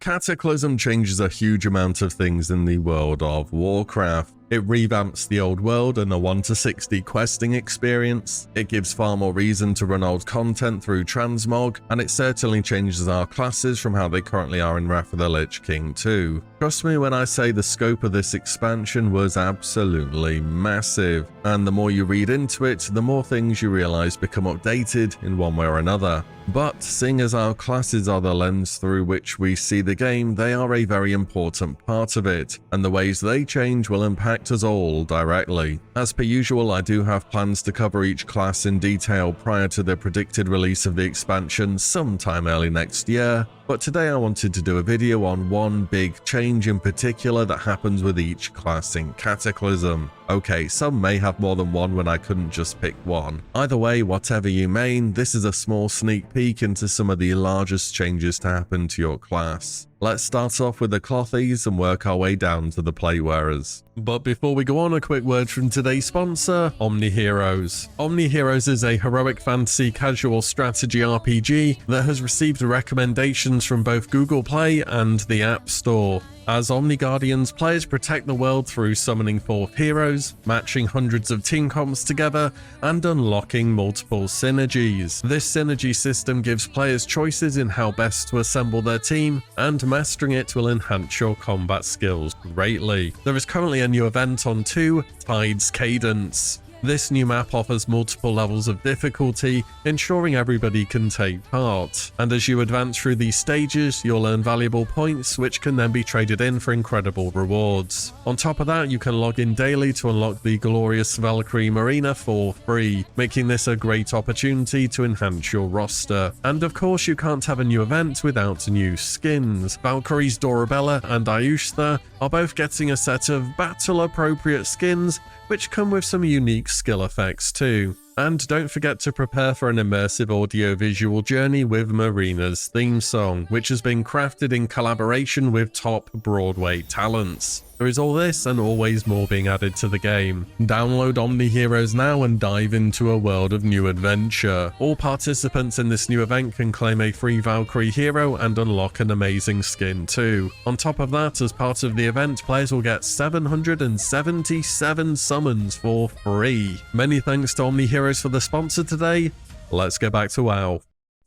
Cataclysm changes a huge amount of things in the World of Warcraft. It revamps the old world and the 1 to 60 questing experience, it gives far more reason to run old content through transmog, and it certainly changes our classes from how they currently are in Wrath of the Lich King 2. Trust me when I say the scope of this expansion was absolutely massive, and the more you read into it, the more things you realise become updated in one way or another. But seeing as our classes are the lens through which we see the game, they are a very important part of it, and the ways they change will impact us all directly. As per usual, I do have plans to cover each class in detail prior to the predicted release of the expansion sometime early next year, but today I wanted to do a video on one big change in particular that happens with each class in Cataclysm. Okay, some may have more than one when I couldn't just pick one. Either way, whatever you mean, this is a small sneak peek into some of the largest changes to happen to your class. Let's start off with the clothies and work our way down to the plate wearers. But before we go on, a quick word from today's sponsor, Omni Heroes. Omni Heroes is a heroic fantasy casual strategy RPG that has received recommendations from both Google Play and the App Store. As Omni Guardians, players protect the world through summoning forth heroes, matching hundreds of team comps together, and unlocking multiple synergies. This synergy system gives players choices in how best to assemble their team, and mastering it will enhance your combat skills greatly. There is currently a new event on 2, Tide's Cadence. This new map offers multiple levels of difficulty, ensuring everybody can take part. And as you advance through these stages, you'll earn valuable points, which can then be traded in for incredible rewards. On top of that, you can log in daily to unlock the glorious Valkyrie Marina for free, making this a great opportunity to enhance your roster. And of course, you can't have a new event without new skins. Valkyrie's Dorabella and Ayushta are both getting a set of battle-appropriate skins, which come with some unique skill effects too. And don't forget to prepare for an immersive audio-visual journey with Marina's theme song, which has been crafted in collaboration with top Broadway talents. There is all this and always more being added to the game. Download Omni Heroes now and dive into a world of new adventure. All participants in this new event can claim a free Valkyrie hero and unlock an amazing skin too. On top of that, as part of the event, players will get 777 summons for free. Many thanks to Omni Heroes for the sponsor today. Let's get back to WoW.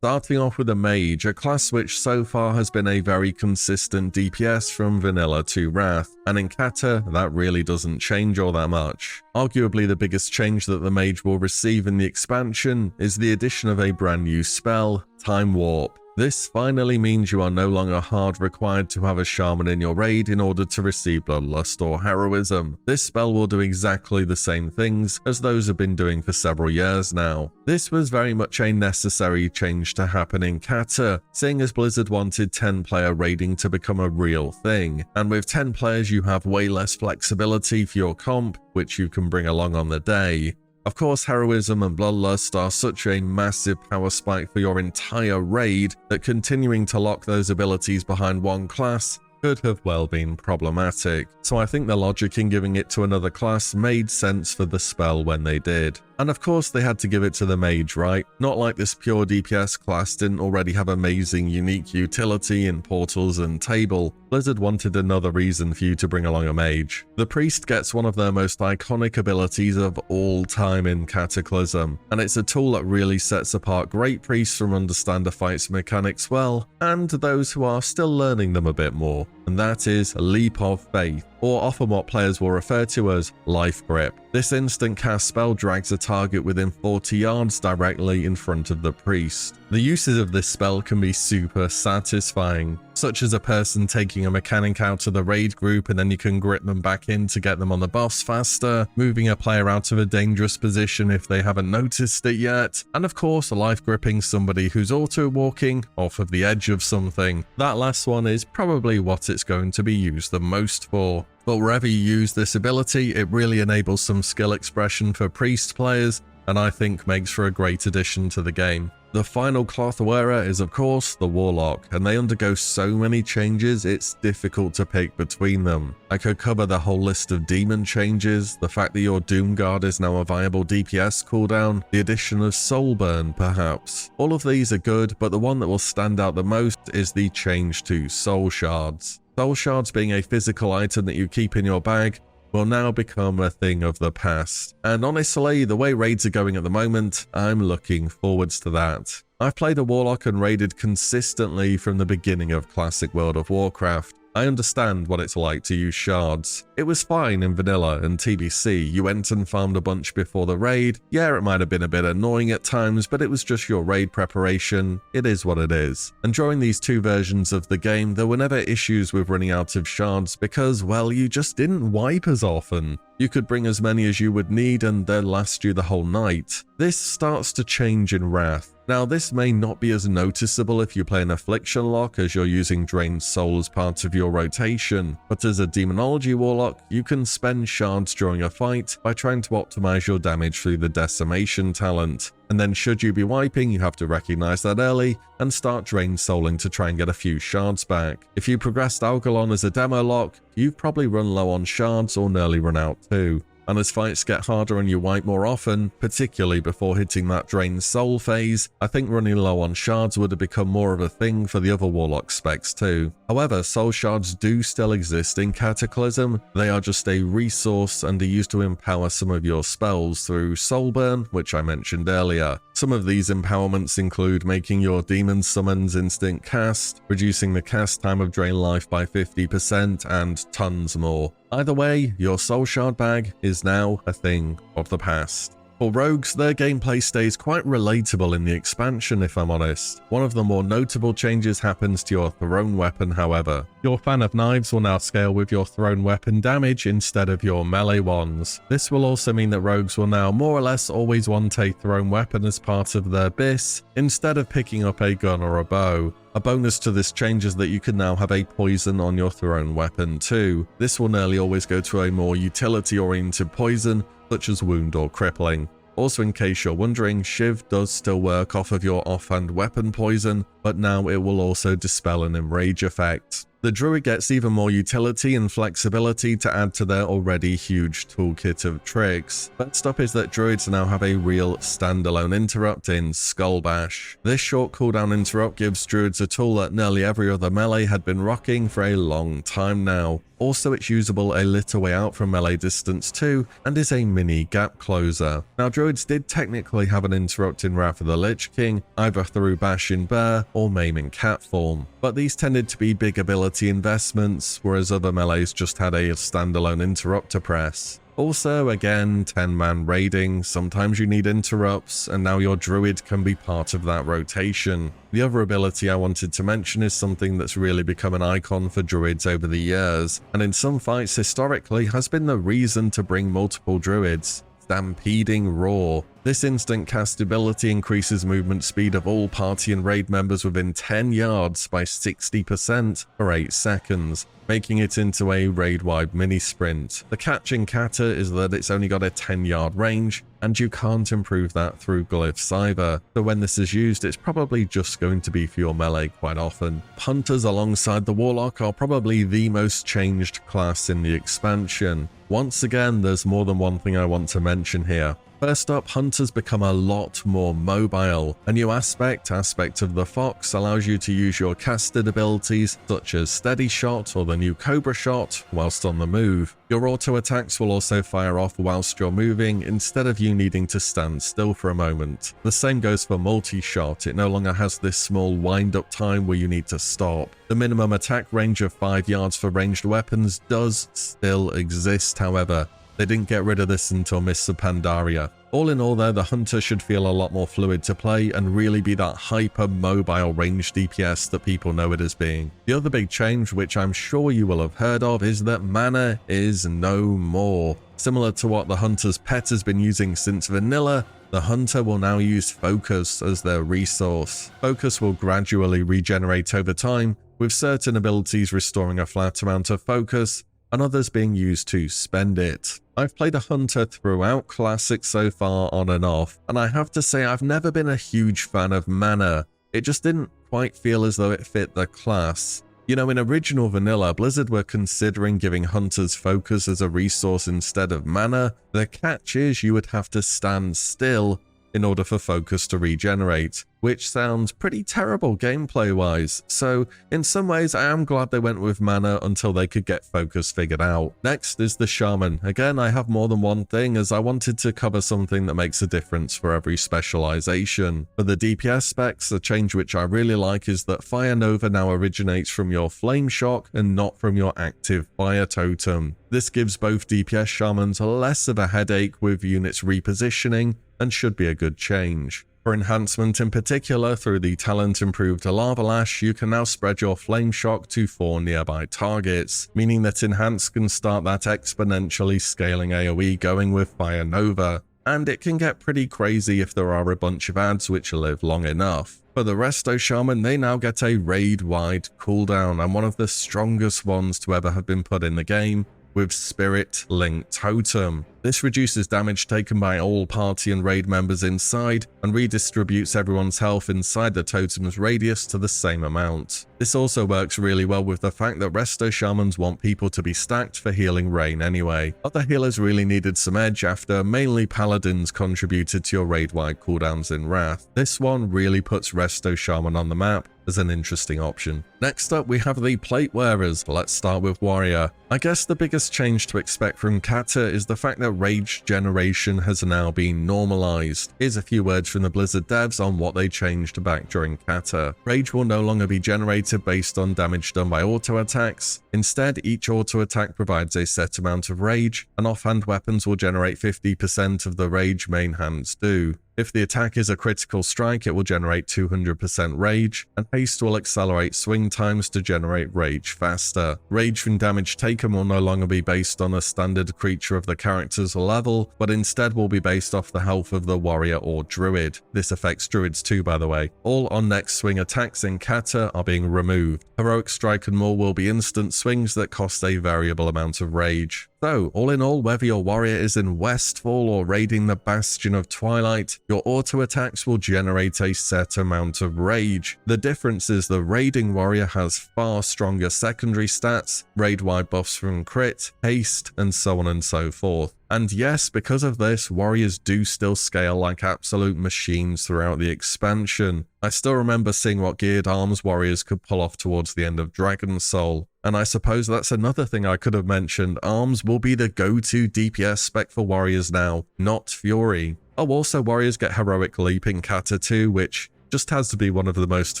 Starting off with a Mage, a class which so far has been a very consistent DPS from Vanilla to Wrath, and in Cata, that really doesn't change all that much. Arguably the biggest change that the Mage will receive in the expansion is the addition of a brand new spell, Time Warp. This finally means you are no longer hard required to have a Shaman in your raid in order to receive Bloodlust or Heroism. This spell will do exactly the same things as those have been doing for several years now. This was very much a necessary change to happen in Cata, seeing as Blizzard wanted 10-player raiding to become a real thing, and with 10 players you have way less flexibility for your comp, which you can bring along on the day. Of course, Heroism and Bloodlust are such a massive power spike for your entire raid that continuing to lock those abilities behind one class could have well been problematic, so I think the logic in giving it to another class made sense for the spell when they did. And of course they had to give it to the Mage, right? Not like this pure DPS class didn't already have amazing unique utility in portals and table. Blizzard wanted another reason for you to bring along a Mage. The Priest gets one of their most iconic abilities of all time in Cataclysm, and it's a tool that really sets apart great priests from understand a fight's mechanics well, and those who are still learning them a bit more. And that is Leap of Faith, or often what players will refer to as Life Grip. This instant cast spell drags a target within 40 yards directly in front of the priest. The uses of this spell can be super satisfying, such as a person taking a mechanic out of the raid group and then you can grip them back in to get them on the boss faster, moving a player out of a dangerous position if they haven't noticed it yet, and of course life gripping somebody who's auto walking off of the edge of something. That last one is probably what it's going to be used the most for. But wherever you use this ability, it really enables some skill expression for priest players, and I think makes for a great addition to the game. The final cloth wearer is of course the Warlock, and they undergo so many changes it's difficult to pick between them. I could cover the whole list of demon changes, the fact that your Doomguard is now a viable DPS cooldown, the addition of Soulburn perhaps. All of these are good, but the one that will stand out the most is the change to Soul Shards. Soul Shards, being a physical item that you keep in your bag, will now become a thing of the past. And honestly, the way raids are going at the moment, I'm looking forwards to that. I've played a Warlock and raided consistently from the beginning of classic World of Warcraft. I understand what it's like to use shards. It was fine in vanilla and TBC, you went and farmed a bunch before the raid. Yeah, it might have been a bit annoying at times, but it was just your raid preparation. It is what it is. And during these two versions of the game, there were never issues with running out of shards because, well, you just didn't wipe as often. You could bring as many as you would need and they'd last you the whole night. This starts to change in Wrath. Now, this may not be as noticeable if you play an Affliction lock as you're using Drained Soul as part of your rotation, but as a Demonology Warlock, you can spend shards during a fight by trying to optimize your damage through the Decimation talent. And then should you be wiping, you have to recognize that early and start Drained Souling to try and get a few shards back. If you progressed Algalon as a demo lock, you've probably run low on shards or nearly run out too. And as fights get harder and you wipe more often, particularly before hitting that Drained Soul phase, I think running low on shards would have become more of a thing for the other Warlock specs too. However, Soul Shards do still exist in Cataclysm. They are just a resource and are used to empower some of your spells through Soulburn, which I mentioned earlier. Some of these empowerments include making your demon summons instant cast, reducing the cast time of Drain Life by 50%, and tons more. Either way, your Soul Shard bag is now a thing of the past. For rogues, their gameplay stays quite relatable in the expansion if I'm honest. One of the more notable changes happens to your thrown weapon however. Your fan of knives will now scale with your thrown weapon damage instead of your melee ones. This will also mean that rogues will now more or less always want a thrown weapon as part of their bis, instead of picking up a gun or a bow. A bonus to this change is that you can now have a poison on your thrown weapon too. This will nearly always go to a more utility-oriented poison, such as wound or crippling. Also, in case you're wondering, Shiv does still work off of your offhand weapon poison, but now it will also dispel an enrage effect. The Druid gets even more utility and flexibility to add to their already huge toolkit of tricks. First up is that Druids now have a real standalone interrupt in Skull Bash. This short cooldown interrupt gives Druids a tool that nearly every other melee had been rocking for a long time now. Also, it's usable a little way out from melee distance too, and is a mini gap closer. Now, Druids did technically have an interrupt in Wrath of the Lich King, either through Bash in Bear or Maim in Cat form, but these tended to be big ability investments, whereas other melees just had a standalone interrupt to press. Also, again, 10-man raiding, sometimes you need interrupts, and now your Druid can be part of that rotation. The other ability I wanted to mention is something that's really become an icon for Druids over the years, and in some fights historically has been the reason to bring multiple Druids. Stampeding Roar. This instant cast ability increases movement speed of all party and raid members within 10 yards by 60% for 8 seconds, making it into a raid-wide mini-sprint. The catch in Kata is that it's only got a 10-yard range, and you can't improve that through glyphs either, so when this is used it's probably just going to be for your melee quite often. Hunters alongside the Warlock are probably the most changed class in the expansion. Once again, there's more than one thing I want to mention here. First up, Hunters become a lot more mobile. A new aspect of the Fox allows you to use your casted abilities such as Steady Shot or the new Cobra Shot whilst on the move. Your auto attacks will also fire off whilst you're moving instead of you needing to stand still for a moment. The same goes for multi-shot, it no longer has this small wind-up time where you need to stop. The minimum attack range of 5 yards for ranged weapons does still exist, however. They didn't get rid of this until Mists of Pandaria. All in all though, the Hunter should feel a lot more fluid to play and really be that hyper-mobile ranged DPS that people know it as being. The other big change, which I'm sure you will have heard of, is that mana is no more. Similar to what the Hunter's pet has been using since vanilla, the Hunter will now use Focus as their resource. Focus will gradually regenerate over time, with certain abilities restoring a flat amount of focus, and others being used to spend it. I've played a hunter throughout Classic so far on and off, and I have to say I've never been a huge fan of mana. It just didn't quite feel as though it fit the class. You know, in original vanilla, Blizzard were considering giving hunters focus as a resource instead of mana. The catch is you would have to stand still in order for focus to regenerate, which sounds pretty terrible gameplay-wise, so in some ways I am glad they went with mana until they could get focus figured out. Next is the Shaman. Again, I have more than one thing as I wanted to cover something that makes a difference for every specialization. For the DPS specs, a change which I really like is that Fire Nova now originates from your Flame Shock and not from your active Fire Totem. This gives both DPS Shamans less of a headache with units repositioning, and should be a good change. For enhancement in particular, through the talent improved Lava Lash, you can now spread your Flame Shock to 4 nearby targets, meaning that Enhanced can start that exponentially scaling AoE going with Fire Nova, and it can get pretty crazy if there are a bunch of ads which live long enough. For the Resto Shaman, they now get a raid-wide cooldown, and one of the strongest ones to ever have been put in the game, with Spirit Link Totem. This reduces damage taken by all party and raid members inside and redistributes everyone's health inside the totem's radius to the same amount. This also works really well with the fact that Resto Shamans want people to be stacked for healing rain anyway. Other healers really needed some edge after mainly Paladins contributed to your raid-wide cooldowns in Wrath. This one really puts Resto Shaman on the map as an interesting option. Next up, we have the Plate Wearers. Let's start with Warrior. I guess the biggest change to expect from Cata is the fact that rage generation has now been normalized. Here's a few words from the Blizzard devs on what they changed back during Cata. Rage will no longer be generated based on damage done by auto attacks. Instead, each auto attack provides a set amount of rage, and offhand weapons will generate 50% of the rage main hands do. If the attack is a critical strike, it will generate 200% rage, and haste will accelerate swing times to generate rage faster. Rage from damage taken will no longer be based on a standard creature of the character's level, but instead will be based off the health of the warrior or druid. This affects druids too, by the way. All on next swing attacks in Cata are being removed. Heroic Strike and more will be instant swings that cost a variable amount of rage. So, all in all, whether your warrior is in Westfall or raiding the Bastion of Twilight, your auto attacks will generate a set amount of rage. The difference is the raiding warrior has far stronger secondary stats, raid-wide buffs from crit, haste, and so on and so forth. And yes, because of this, warriors do still scale like absolute machines throughout the expansion. I still remember seeing what geared arms warriors could pull off towards the end of Dragon Soul. And I suppose that's another thing I could have mentioned. Arms will be the go-to DPS spec for warriors now, not Fury. Oh, also warriors get Heroic Leap in Cata 2, which just has to be one of the most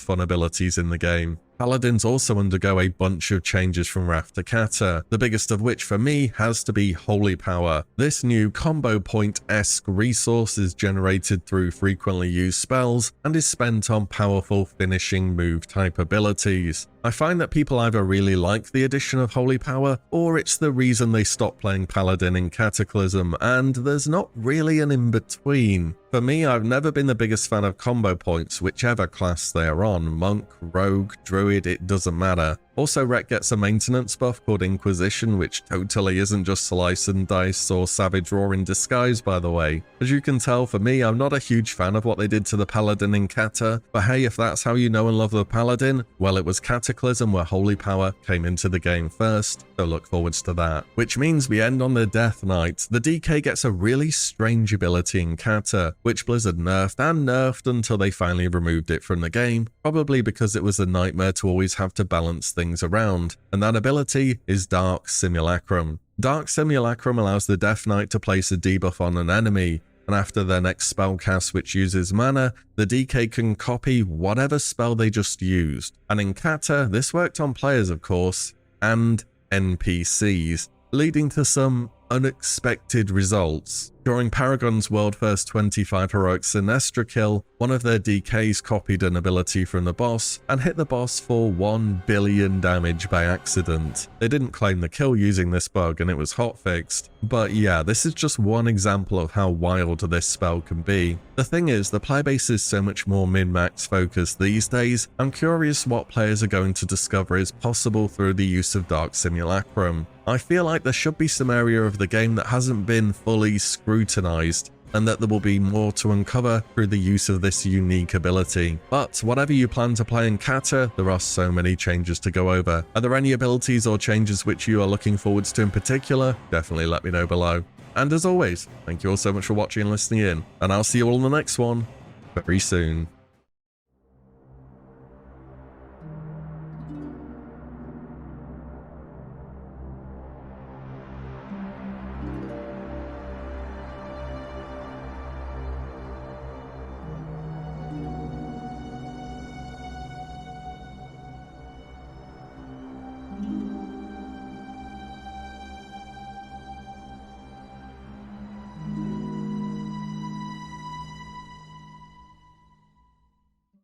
fun abilities in the game. Paladins also undergo a bunch of changes from Wrath to Cata, the biggest of which for me has to be Holy Power. This new combo point-esque resource is generated through frequently used spells and is spent on powerful finishing move type abilities. I find that people either really like the addition of Holy Power, or it's the reason they stopped playing Paladin in Cataclysm, and there's not really an in-between. For me, I've never been the biggest fan of combo points, whichever class they're on, Monk, Rogue, Druid, it doesn't matter. Also, Rec gets a maintenance buff called Inquisition, which totally isn't just Slice and Dice or Savage Roar in disguise, by the way. As you can tell, for me, I'm not a huge fan of what they did to the Paladin in Cata, but hey, if that's how you know and love the Paladin, well, it was Cataclysm where Holy Power came into the game first, so look forwards to that. Which means we end on the Death Knight. The DK gets a really strange ability in Cata, which Blizzard nerfed until they finally removed it from the game, probably because it was a nightmare to always have to balance things around, and that ability is Dark Simulacrum. Dark Simulacrum allows the Death Knight to place a debuff on an enemy, and after their next spell cast which uses mana, the DK can copy whatever spell they just used. And in Cata, this worked on players of course, and NPCs, leading to some unexpected results. During Paragon's world first 25 heroic Sinestra kill, one of their DKs copied an ability from the boss and hit the boss for 1 billion damage by accident. They didn't claim the kill using this bug and it was hotfixed. But yeah, this is just one example of how wild this spell can be. The thing is, the player base is so much more min-max focused these days. I'm curious what players are going to discover is possible through the use of Dark Simulacrum. I feel like there should be some area of the game that hasn't been fully scrutinized, and that there will be more to uncover through the use of this unique ability. But whatever you plan to play in Cata, there are so many changes to go over. Are there any abilities or changes which you are looking forwards to in particular? Definitely let me know below. And as always, thank you all so much for watching and listening in, and I'll see you all in the next one very soon.